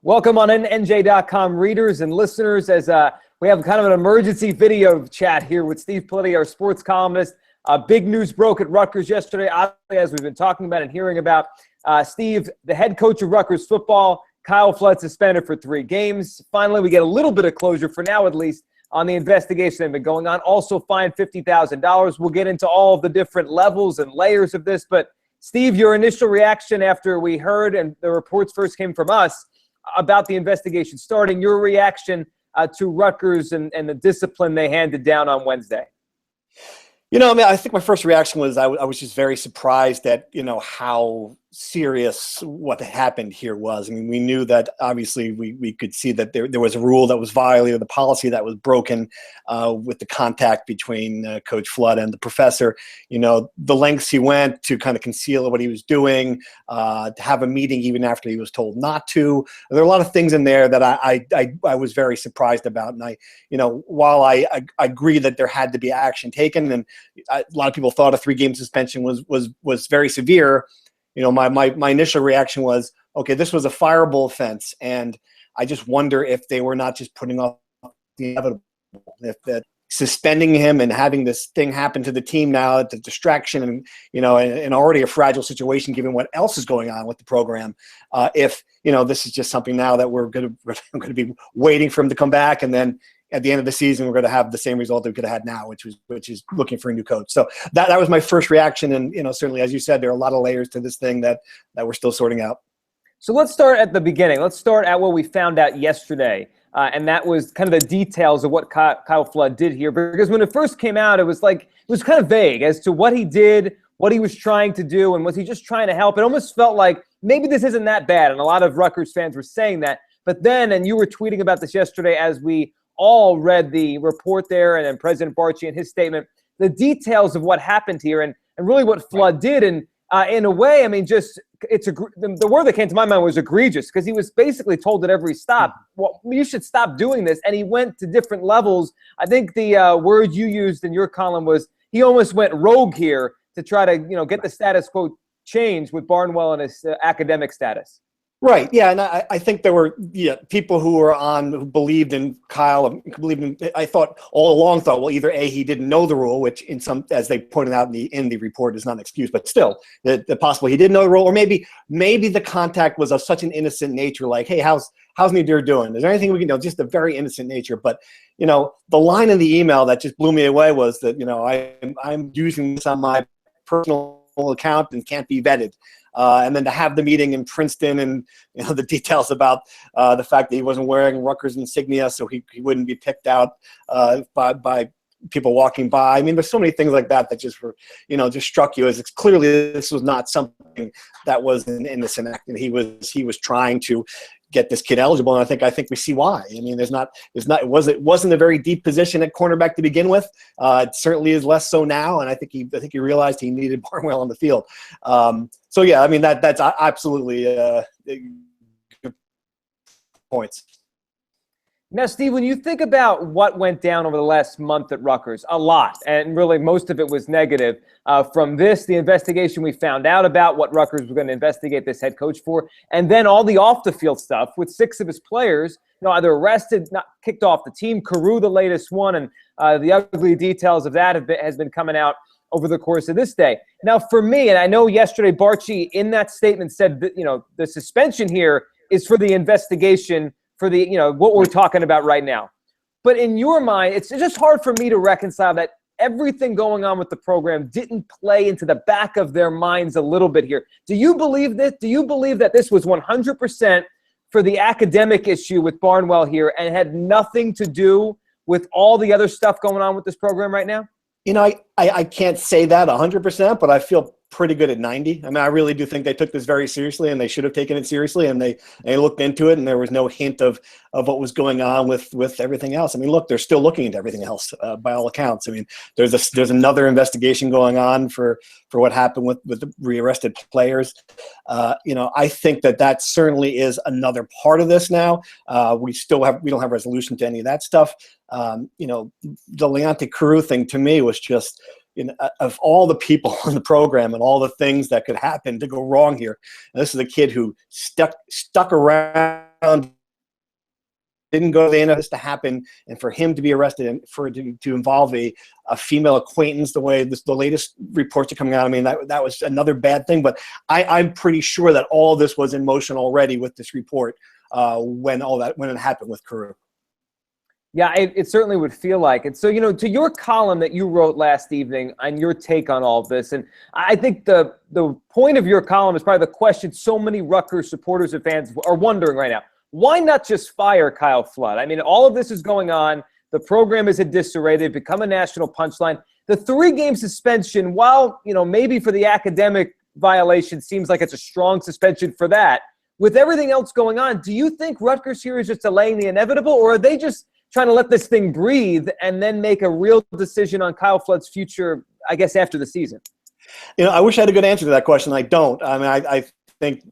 Welcome on NJ.com readers and listeners as we have kind of an emergency video chat here with Steve Politi, our sports columnist. Big news broke at Rutgers yesterday, obviously, as we've been talking about and hearing about. Steve, the head coach of Rutgers football, Kyle Flood, suspended for 3 games. Finally, we get a little bit of closure, for now at least, on the investigation that's been going on. Also fined $50,000. We'll get into all of the different levels and layers of this. But, Steve, your initial reaction after we heard and the reports first came from us about the investigation starting, your reaction to Rutgers and the discipline they handed down on Wednesday. You know, I mean, I think my first reaction was I was just very surprised at, how serious what happened here was. I mean, we knew that obviously we could see that there was a rule that was violated, the policy that was broken with the contact between Coach Flood and the professor. The lengths he went to kind of conceal what he was doing, to have a meeting even after he was told not to. There are a lot of things in there that I was very surprised about. And while I agree that there had to be action taken, and a lot of people thought a 3-game suspension was very severe. My initial reaction was, okay, this was a fireable offense, and I just wonder if they were not just putting off the inevitable, if that suspending him and having this thing happen to the team now, the distraction, and already a fragile situation given what else is going on with the program. If this is just something now that we're going to be waiting for him to come back, and then at the end of the season, we're going to have the same result that we could have had now, which is looking for a new coach. So that was my first reaction. And, certainly, as you said, there are a lot of layers to this thing that we're still sorting out. So let's start at the beginning. Let's start at what we found out yesterday. And that was kind of the details of what Kyle Flood did here. Because when it first came out, it was kind of vague as to what he did, what he was trying to do, and was he just trying to help? It almost felt like maybe this isn't that bad. And a lot of Rutgers fans were saying that. But then, and you were tweeting about this yesterday as we all read the report there, and then President Barchi and his statement, the details of what happened here and really what Flood did. And in a way, I mean, the word that came to my mind was egregious, because he was basically told at every stop, well, you should stop doing this. And he went to different levels. I think the word you used in your column was he almost went rogue here to try to, get the status quo changed with Barnwell and his academic status. Right. Yeah. And I think there were people who believed in Kyle, I thought all along, well, either A, he didn't know the rule, which in some, as they pointed out in the report, is not an excuse, but still the possible he didn't know the rule, or maybe the contact was of such an innocent nature, like, hey, how's Nadir doing? Is there anything we can do? Just a very innocent nature. But, the line in the email that just blew me away was that, I'm using this on my personal account and can't be vetted. And then to have the meeting in Princeton and the details about the fact that he wasn't wearing Rutgers insignia, so he wouldn't be picked out by people walking by. I mean, there's so many things like that just were, just struck you as it's clearly this was not something that was an innocent act, and he was trying to get this kid eligible, and I think we see why. I mean, it wasn't a very deep position at cornerback to begin with. It certainly is less so now, and I think he realized he needed Barnwell on the field. So yeah, I mean that's absolutely good points. Now, Steve, when you think about what went down over the last month at Rutgers, a lot, and really most of it was negative. From the investigation we found out about what Rutgers was going to investigate this head coach for, and then all the off-the-field stuff with 6 of his players, either arrested, not kicked off the team. Carew, the latest one, and the ugly details of that has been coming out over the course of this day. Now, for me, and I know yesterday Barchi in that statement said that, the suspension here is for the investigation for the, what we're talking about right now. But in your mind, it's just hard for me to reconcile that everything going on with the program didn't play into the back of their minds a little bit here. Do you believe this? Do you believe that this was 100% for the academic issue with Barnwell here and had nothing to do with all the other stuff going on with this program right now? I can't say that 100%, but I feel pretty good at 90. I mean, I really do think they took this very seriously, and they should have taken it seriously, and they looked into it, and there was no hint of what was going on with everything else. I mean, look, they're still looking into everything else by all accounts. I mean, there's another investigation going on for what happened with the rearrested players. I think that certainly is another part of this now. We don't have resolution to any of that stuff. The Leonte Carew thing to me was just, of all the people in the program and all the things that could happen to go wrong here, and this is a kid who stuck around didn't go to the NFL to happen, and for him to be arrested and for it to involve a female acquaintance, the way the latest reports are coming out, I mean, that was another bad thing. But I'm pretty sure that all this was in motion already with this report when it happened with Carew. Yeah, it certainly would feel like it. So, to your column that you wrote last evening and your take on all of this, and I think the point of your column is probably the question so many Rutgers supporters and fans are wondering right now. Why not just fire Kyle Flood? I mean, all of this is going on. The program is in disarray. They've become a national punchline. The 3-game suspension, while, maybe for the academic violation seems like it's a strong suspension for that, with everything else going on, do you think Rutgers here is just delaying the inevitable, or are they just trying to let this thing breathe and then make a real decision on Kyle Flood's future, I guess, after the season? I wish I had a good answer to that question. I don't. I mean, I think,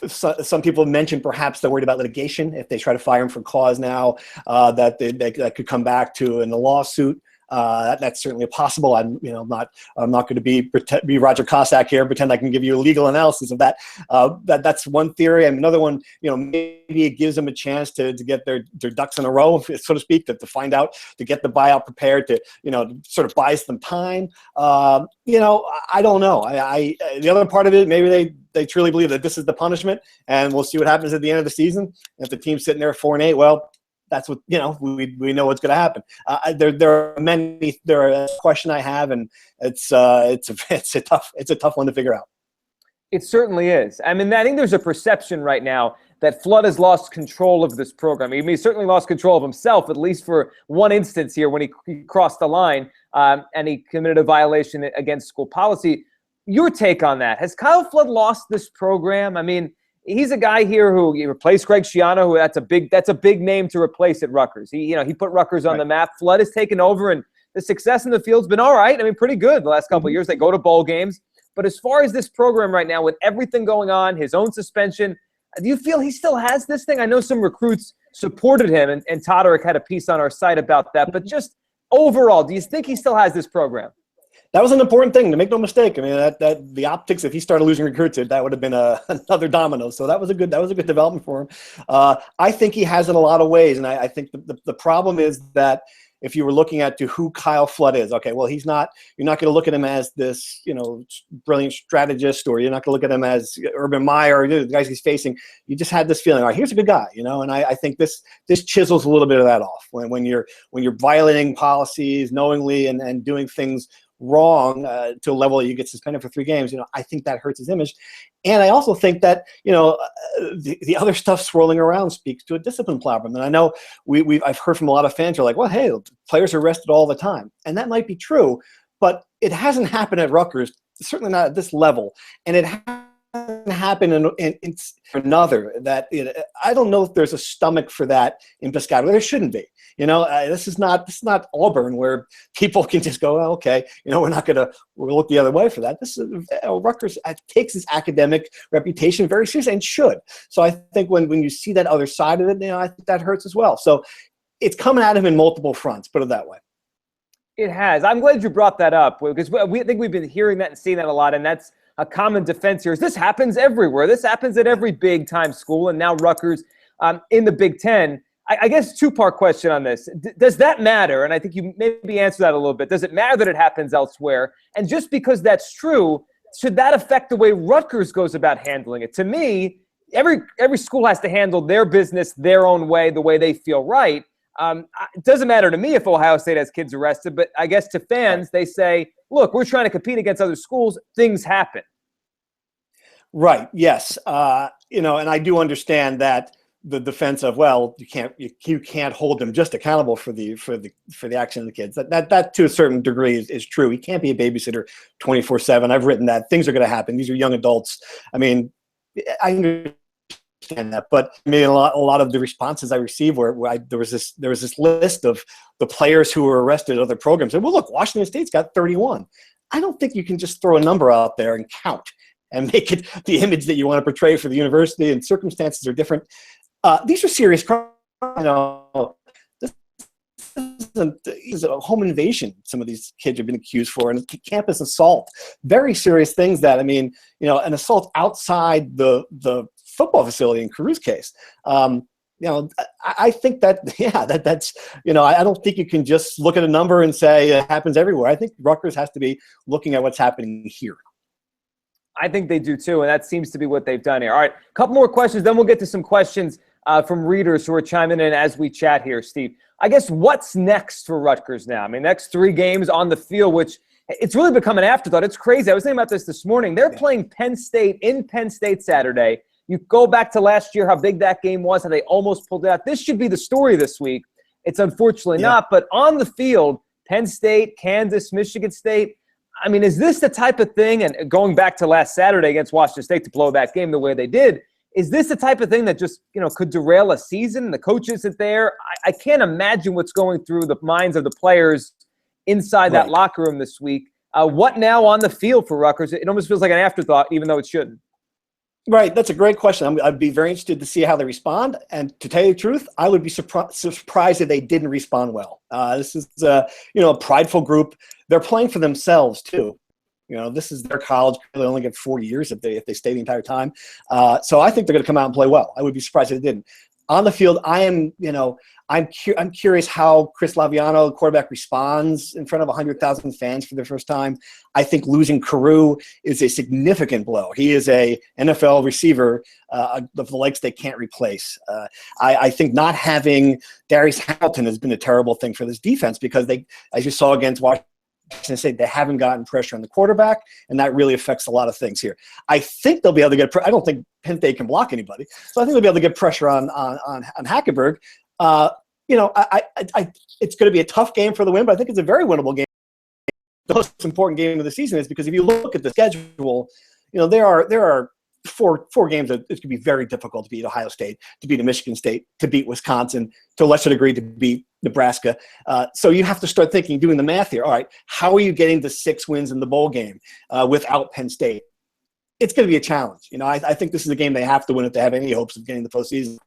some people mentioned perhaps they're worried about litigation if they try to fire him for cause now that could come back to in the lawsuit. That's certainly possible. I'm not going to be Roger Cossack here, pretend I can give you a legal analysis of that. That's one theory. And another one, maybe it gives them a chance to get their ducks in a row, so to speak, to find out, to get the buyout prepared, to sort of buys them time. I don't know. The other part of it, maybe they truly believe that this is the punishment, and we'll see what happens at the end of the season. If the team's sitting there 4-8, well, that's what, we know what's going to happen. There are a question I have, and it's a tough one to figure out. It certainly is. I mean, I think there's a perception right now that Flood has lost control of this program. I mean, he certainly lost control of himself, at least for one instance here when he crossed the line and he committed a violation against school policy. Your take on that? Has Kyle Flood lost this program? I mean, he's a guy here who replaced Greg Schiano, who that's a big name to replace at Rutgers. He put Rutgers on the map. Flood has taken over, and the success in the field's been all right. I mean, pretty good the last couple of years. They go to bowl games. But as far as this program right now, with everything going on, his own suspension, do you feel he still has this thing? I know some recruits supported him, and Toderick had a piece on our site about that. But just overall, do you think he still has this program? That was an important thing, to make no mistake. I mean, that the optics, if he started losing recruits, that would have been another domino. So that was a good development for him. I think he has in a lot of ways, and I think the problem is that if you were looking at who Kyle Flood is, okay, well, you're not going to look at him as this, brilliant strategist, or you're not going to look at him as Urban Meyer, or the guys he's facing. You just had this feeling, all right, here's a good guy, and I think this chisels a little bit of that off when you're violating policies knowingly and doing things wrong to a level that you get suspended for 3 games. I think that hurts his image. And I also think that, the other stuff swirling around speaks to a discipline problem. And I know I've heard from a lot of fans who are like, well, hey, players are arrested all the time. And that might be true, but it hasn't happened at Rutgers, certainly not at this level. And it hasn't happened in another that, I don't know if there's a stomach for that in Piscataway. There shouldn't be. This is not Auburn, where people can just go, oh, okay, we'll look the other way for that. This is Rutgers takes its academic reputation very seriously, and should. So I think when you see that other side of it, I think that hurts as well. So it's coming at him in multiple fronts, put it that way. It has. I'm glad you brought that up, because we think we've been hearing that and seeing that a lot, and that's a common defense here. This happens everywhere. This happens at every big-time school, and now Rutgers in the Big Ten. I guess 2-part question on this. Does that matter? And I think you maybe answer that a little bit. Does it matter that it happens elsewhere? And just because that's true, should that affect the way Rutgers goes about handling it? To me, every school has to handle their business their own way, the way they feel right. It doesn't matter to me if Ohio State has kids arrested, but I guess to fans, they say, look, we're trying to compete against other schools. Things happen. Right. Yes. And I do understand that the defense of, well, you can't hold them just accountable for the action of the kids. That to a certain degree is true. He can't be a babysitter 24/7. I've written that. Things are going to happen. These are young adults. I mean, I understand that, but I mean, a lot of the responses I received were there was this list of the players who were arrested at other programs. And well, look, Washington State's got 31. I don't think you can just throw a number out there and count and make it the image that you want to portray for the university, and circumstances are different. These are serious crimes. This is a home invasion some of these kids have been accused for, and campus assault. Very serious things that, I mean, an assault outside the football facility in Carew's case. I think that, yeah, that's, I don't think you can just look at a number and say it happens everywhere. I think Rutgers has to be looking at what's happening here. I think they do too, and that seems to be what they've done here. All right, a couple more questions, then we'll get to some questions from readers who are chiming in as we chat here, Steve. I guess what's next for Rutgers now? I mean, next 3 games on the field, which it's really become an afterthought. It's crazy. I was thinking about this morning. They're playing Penn State in Penn State Saturday. You go back to last year, how big that game was, how they almost pulled it out. This should be the story this week. It's unfortunately not, but on the field, Penn State, Kansas, Michigan State, I mean, is this the type of thing, and going back to last Saturday against Washington State to blow that game the way they did, is this the type of thing that just, could derail a season? The coach isn't there. I can't imagine what's going through the minds of the players inside that locker room this week. What now on the field for Rutgers? It almost feels like an afterthought, even though it shouldn't. Right. That's a great question. I'd be very interested to see how they respond. And to tell you the truth, I would be surprised if they didn't respond well. This is, a prideful group. They're playing for themselves, too. This is their college. They only get 4 years if they stay the entire time. So I think they're going to come out and play well. I would be surprised if they didn't. On the field, I'm curious how Chris Laviano, the quarterback, responds in front of 100,000 fans for the first time. I think losing Carew is a significant blow. He is a NFL receiver of the likes they can't replace. I think not having Darius Hamilton has been a terrible thing for this defense because they, as you saw against Washington State, they haven't gotten pressure on the quarterback, and that really affects a lot of things here. I think they'll be able to get. I don't think Penn State can block anybody, so I think they'll be able to get pressure on Hackenberg. It's going to be a tough game for the win, but I think it's a very winnable game. The most important game of the season is because if you look at the schedule, there are four games that it could be very difficult to beat Ohio State, to beat Michigan State, to beat Wisconsin, to a lesser degree to beat Nebraska. So you have to start doing the math here. All right, how are you getting to 6 wins in the bowl game without Penn State? It's going to be a challenge. I think this is a game they have to win if they have any hopes of getting the postseason.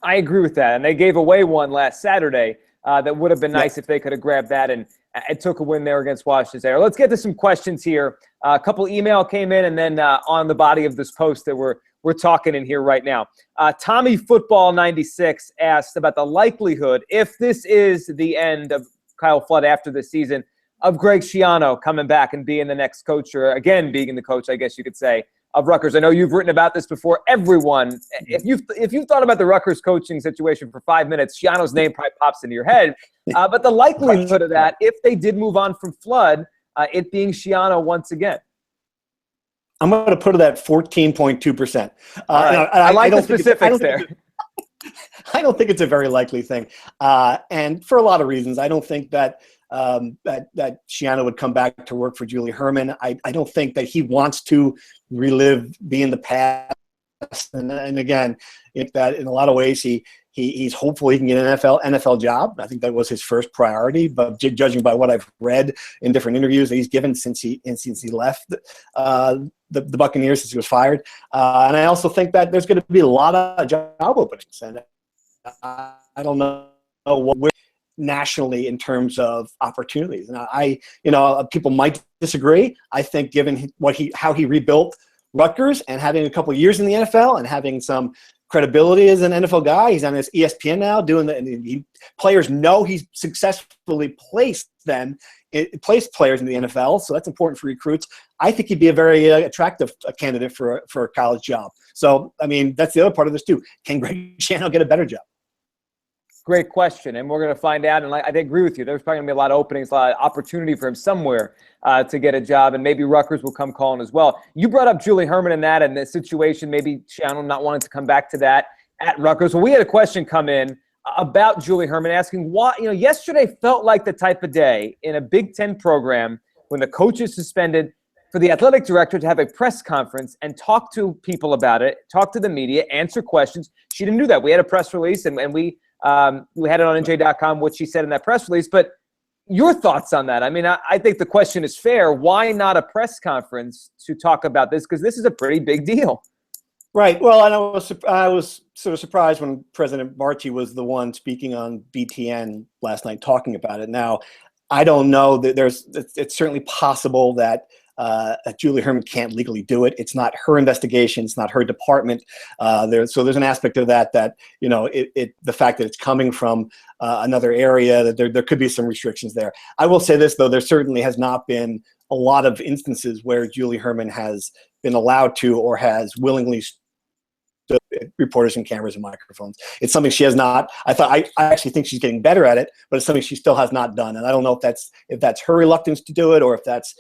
I agree with that. And they gave away one last Saturday that would have been nice if they could have grabbed that and took a win there against Washington State. Let's get to some questions here. A couple email came in, and then on the body of this post that we're talking in here right now. Tommy Football 96 asked about the likelihood, if this is the end of Kyle Flood after this season, of Greg Schiano coming back and being the next coach, or again being the coach, I guess you could say, of Rutgers. I know you've written about this before. Everyone, if you've thought about the Rutgers coaching situation for 5 minutes, Schiano's name probably pops into your head. But the likelihood of that, if they did move on from Flood, it being Schiano once again. I'm going to put it at 14.2%. I like the specifics there. I don't think it's a very likely thing, and for a lot of reasons. I don't think that that Schiano would come back to work for Julie Hermann. I don't think that he wants to relive being the past. And again, if that in a lot of ways he's hopeful he can get an NFL job. I think that was his first priority. But judging by what I've read in different interviews that he's given since he left the Buccaneers, since he was fired, and I also think that there's going to be a lot of job openings, and I don't know what nationally in terms of opportunities. And people might disagree. I think given how he rebuilt Rutgers and having a couple of years in the NFL and having some credibility as an NFL guy, he's on his ESPN now doing players know he's successfully placed players in the NFL, so that's important for recruits. I think he'd be a very attractive candidate for a college job. So, I mean, that's the other part of this too. Can Greg Schiano get a better job? Great question, and we're going to find out. And I agree with you. There's probably going to be a lot of openings, a lot of opportunity for him somewhere to get a job, and maybe Rutgers will come calling as well. You brought up Julie Hermann and the situation, maybe Schiano not wanting to come back to that at Rutgers. Well, we had a question come in about Julie Hermann asking why, yesterday felt like the type of day in a Big Ten program when the coach is suspended for the athletic director to have a press conference and talk to people about it, talk to the media, answer questions. She didn't do that. We had a press release, and we had it on NJ.com, what she said in that press release. But your thoughts on that? I mean, I think the question is fair. Why not a press conference to talk about this? Because this is a pretty big deal. Right. Well, and I was sort of surprised when President Barchi was the one speaking on BTN last night talking about it. Now, I don't know that it's certainly possible that Julie Hermann can't legally do it. It's not her investigation. It's not her department. So there's an aspect of that the fact that it's coming from another area, that there could be some restrictions there. I will say this, though, there certainly has not been a lot of instances where Julie Hermann has been allowed to or has willingly stood reporters and cameras and microphones. It's something she has not. I actually think she's getting better at it, but it's something she still has not done. And I don't know if that's her reluctance to do it or if that's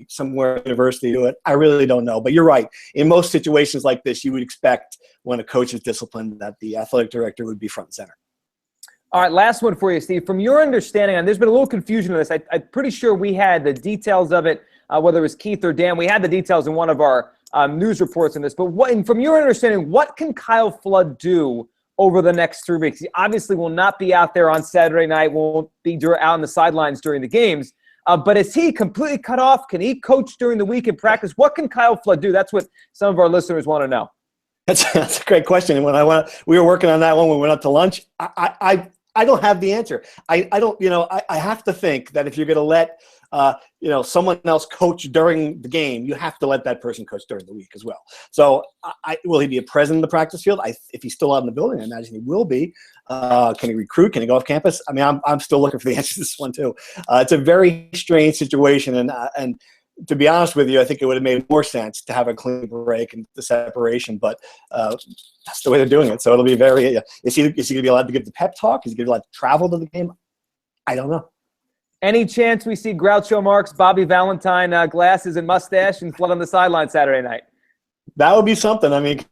somewhere at university to do it. I really don't know. But you're right. In most situations like this, you would expect when a coach is disciplined that the athletic director would be front and center. All right, last one for you, Steve. From your understanding, and there's been a little confusion on this, I'm pretty sure we had the details of it, whether it was Keith or Dan. We had the details in one of our news reports on this. But from your understanding, what can Kyle Flood do over the next 3 weeks? He obviously will not be out there on Saturday night, won't be out on the sidelines during the games. But is he completely cut off? Can he coach during the week in practice? What can Kyle Flood do? That's what some of our listeners want to know. That's a great question. And when we were working on that one, we went up to lunch. I don't have the answer. I don't, I have to think that if you're going to let, someone else coach during the game, you have to let that person coach during the week as well. So will he be a present in the practice field? If he's still out in the building, I imagine he will be. Can he recruit? Can he go off campus? I mean, I'm still looking for the answer to this one too. It's a very strange situation. And to be honest with you, I think it would have made more sense to have a clean break and the separation, but that's the way they're doing it. So it'll be is he going to be allowed to give the pep talk? Is he going to be allowed to travel to the game? I don't know. Any chance we see Groucho Marx, Bobby Valentine glasses and mustache and Flood on the sideline Saturday night? That would be something. I mean,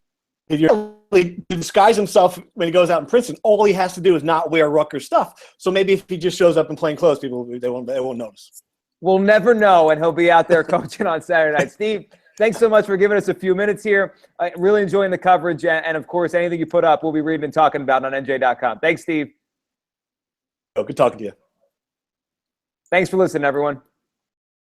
if you're really to disguise himself when he goes out in Princeton, all he has to do is not wear Rutgers stuff. So maybe if he just shows up in plain clothes, they won't notice. We'll never know, and he'll be out there coaching on Saturday night. Steve, thanks so much for giving us a few minutes here. Really enjoying the coverage, and of course, anything you put up, we'll be reading and talking about on NJ.com. Thanks, Steve. Good talking to you. Thanks for listening, everyone.